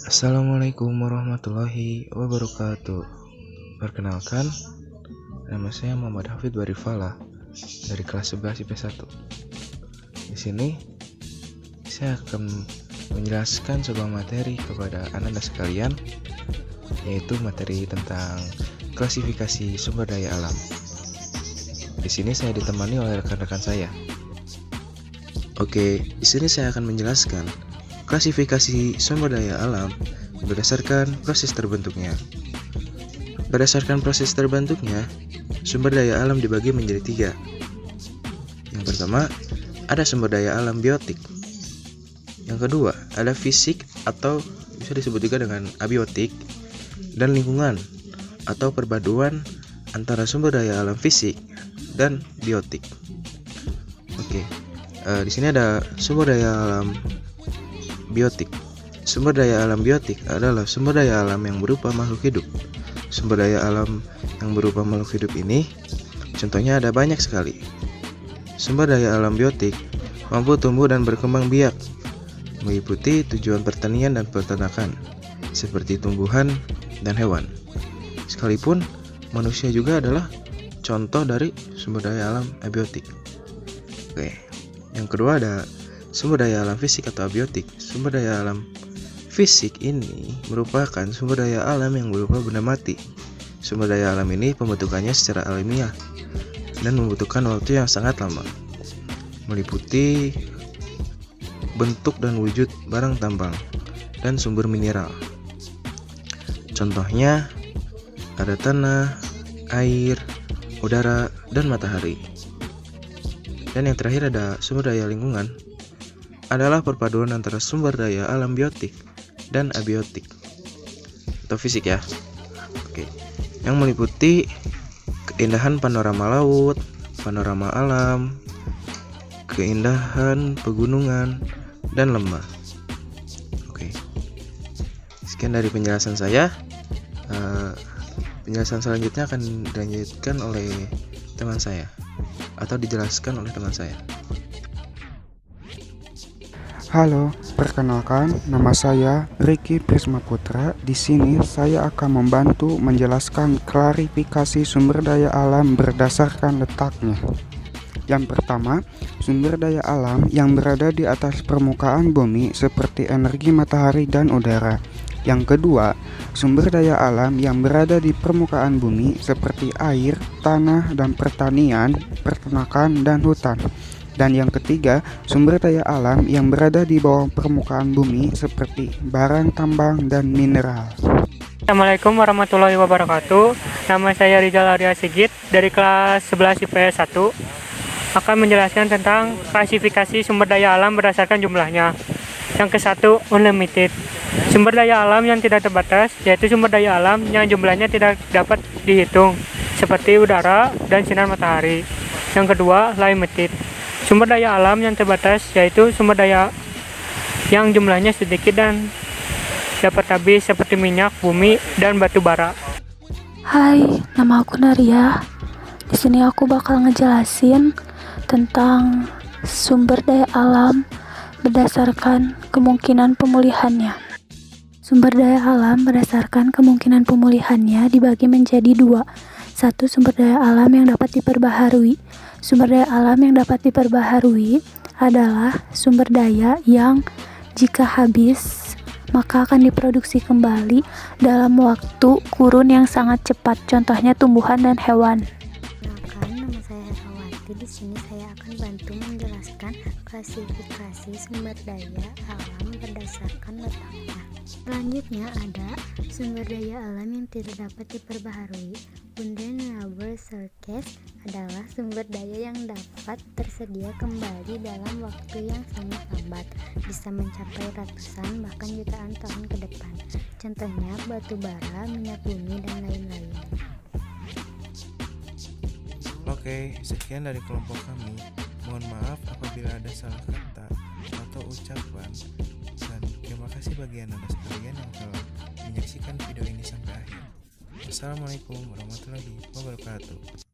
Assalamualaikum warahmatullahi wabarakatuh. Perkenalkan, nama saya Muhammad Hafid Warifala dari kelas 11 IP1. Di sini saya akan menjelaskan sebuah materi kepada Anda sekalian, yaitu materi tentang klasifikasi sumber daya alam. Di sini saya ditemani oleh rekan-rekan saya. Oke, di sini saya akan menjelaskan klasifikasi sumber daya alam berdasarkan proses terbentuknya. Berdasarkan proses terbentuknya, sumber daya alam dibagi menjadi 3. Yang pertama, ada sumber daya alam biotik. Yang kedua, ada fisik atau bisa disebut juga dengan abiotik, dan lingkungan atau perpaduan antara sumber daya alam fisik dan biotik. Oke, di sini ada sumber daya alam biotik. Sumber daya alam biotik adalah sumber daya alam yang berupa makhluk hidup. Sumber daya alam yang berupa makhluk hidup ini contohnya ada banyak sekali. Sumber daya alam biotik mampu tumbuh dan berkembang biak, meliputi tujuan pertanian dan peternakan, seperti tumbuhan dan hewan. Sekalipun manusia juga adalah contoh dari sumber daya alam abiotik. Oke, yang kedua ada sumber daya alam fisik atau abiotik. Sumber daya alam fisik ini merupakan sumber daya alam yang berupa benda mati. Sumber daya alam ini pembentukannya secara alamiah dan membutuhkan waktu yang sangat lama, meliputi bentuk dan wujud barang tambang dan sumber mineral. Contohnya ada tanah, air, udara, dan matahari. Dan yang terakhir ada sumber daya lingkungan, adalah perpaduan antara sumber daya alam biotik dan abiotik atau fisik ya. Oke. Yang meliputi keindahan panorama laut, panorama alam, keindahan pegunungan dan lembah. Oke. Sekian dari penjelasan saya. Penjelasan selanjutnya akan dilanjutkan oleh teman saya atau dijelaskan oleh teman saya. Halo, perkenalkan nama saya Ricky Prisma Putra. Di sini saya akan membantu menjelaskan klarifikasi sumber daya alam berdasarkan letaknya. Yang pertama, sumber daya alam yang berada di atas permukaan bumi seperti energi matahari dan udara. Yang kedua, sumber daya alam yang berada di permukaan bumi seperti air, tanah, dan pertanian, peternakan, dan hutan. Dan yang ketiga, sumber daya alam yang berada di bawah permukaan bumi seperti barang tambang dan mineral. Assalamualaikum warahmatullahi wabarakatuh. Nama saya Rizal Arya Sigit dari kelas 11 IPS 1. Akan menjelaskan tentang klasifikasi sumber daya alam berdasarkan jumlahnya. Yang ke-1, unlimited. Sumber daya alam yang tidak terbatas, yaitu sumber daya alam yang jumlahnya tidak dapat dihitung, seperti udara dan sinar matahari. Yang kedua, limited. Sumber daya alam yang terbatas, yaitu sumber daya yang jumlahnya sedikit dan dapat habis, seperti minyak, bumi, dan batu bara. Hai, nama aku Naria. Di sini aku bakal ngejelasin tentang sumber daya alam berdasarkan kemungkinan pemulihannya. Sumber daya alam berdasarkan kemungkinan pemulihannya dibagi menjadi 2. 1. Sumber daya alam yang dapat diperbaharui. Sumber daya alam yang dapat diperbaharui adalah sumber daya yang jika habis maka akan diproduksi kembali dalam waktu kurun yang sangat cepat. Contohnya tumbuhan dan hewan. Perkenalkan, nama saya Herawati. Di sini saya akan bantu menjelaskan klasifikasi sumber daya alam berdasarkan letaknya. Selanjutnya ada sumber daya alam yang tidak dapat diperbaharui. Unrenewable resources adalah sumber daya yang dapat tersedia kembali dalam waktu yang sangat lambat, bisa mencapai ratusan bahkan jutaan tahun ke depan. Contohnya batu bara, minyak bumi, dan lain-lain. Oke, sekian dari kelompok kami. Mohon maaf apabila ada salah kata atau ucapan. Dan terima kasih bagi Anda sekalian yang telah menyaksikan video ini sampai akhir. Wassalamualaikum warahmatullahi wabarakatuh.